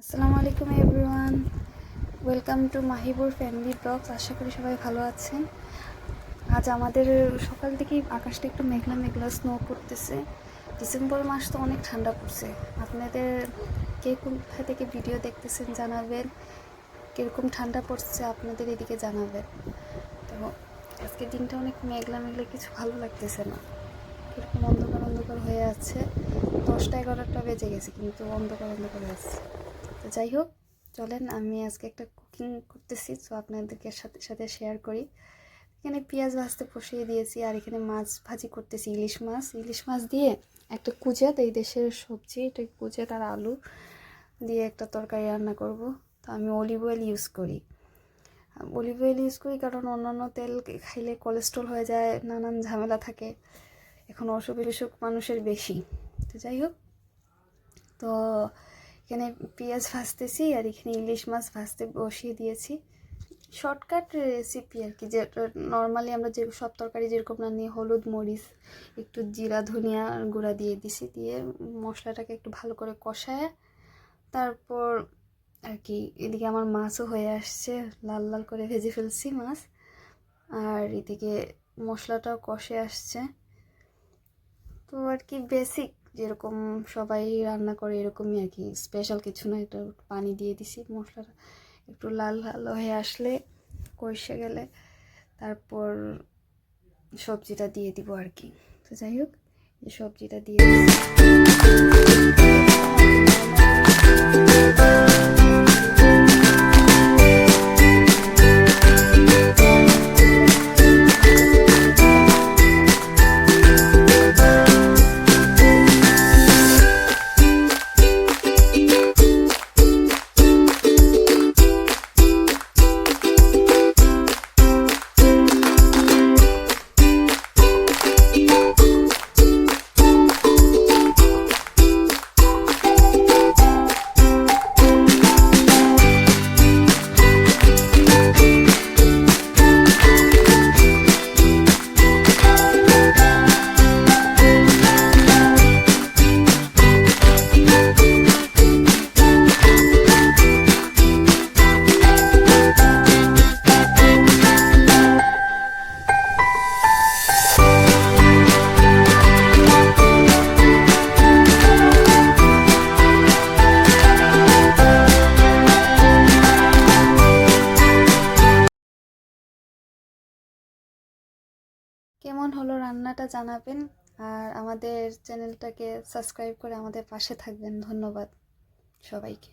আসসালামু আলাইকুম everyone, welcome to Mahibur family blogs. আশা করি সবাই ভালো আছেন। আজ আমাদের সকাল থেকেই আকাশটা একটু মেঘলা মেঘলা, স্নো করতেছে। ডিসেম্বর মাস তো অনেক ঠান্ডা পড়ছে। আপনাদের কে কোথা থেকে ভিডিও দেখতেছেন জানাবেন, কীরকম ঠান্ডা পড়ছে আপনাদের এদিকে জানাবেন। তো আজকের দিনটা অনেক মেঘলা মেঘলা, কিছু ভালো লাগতেছে না, কীরকম অন্ধকার অন্ধকার হয়ে আছে। 10টা-11টা বেজে গেছে কিন্তু অন্ধকার অন্ধকার হয়ে আছে। তো যাই হোক, চলেন আমি আজকে একটা কুকিং করতেছি, তো আপনাদেরকে সাথে সাথে শেয়ার করি। এখানে পেঁয়াজ ভাজতে বসিয়ে দিয়েছি, আর এখানে মাছ ভাজি করতেছি। ইলিশ মাছ দিয়ে একটা কুচেত, এই দেশের সবজি, এটা কুচেত আর আলু দিয়ে একটা তরকারি রান্না করব। তো আমি অলিভ অয়েল ইউজ করি। কারণ অন্যান্য তেল খাইলে কোলেস্ট্রল হয়ে যায়, নানান ঝামেলা থাকে। এখন অসুখ বিসুখ মানুষের বেশি। তো যাই হোক, তো এখানে পেঁয়াজ ভাজতেছি আর এখানে ইলিশ মাছ ভাজতে বসিয়ে দিয়েছি। শর্টকাট রেসিপি আর কি, যেটা নর্মালি আমরা যে সব তরকারি যেরকম রান্নি, হলুদ মরিচ একটু জিরা ধনিয়া গুঁড়া দিয়ে দিছি, দিয়ে মশলাটাকে একটু ভালো করে কষায় তারপর আর কি। এদিকে আমার মাছও হয়ে আসছে, লাল লাল করে ভেজে ফেলছি মাছ, আর এদিকে মশলাটাও কষে আসছে। তো আর কি বেসিক যেরকম সবাই রান্না করে এরকমই আর কি, স্পেশাল কিছু না। এটা পানি দিয়ে দিছি, মশলাটা একটু লাল লাল হয়ে আসলে, কষে গেলে তারপর সবজিটা দিয়ে দিব আর কি। তো যাই হোক, এই সবজিটা দিয়ে কেমন হলো রান্নাটা জানাবেন, আর আমাদের চ্যানেলটাকে সাবস্ক্রাইব করে আমাদের পাশে থাকবেন। ধন্যবাদ সবাইকে।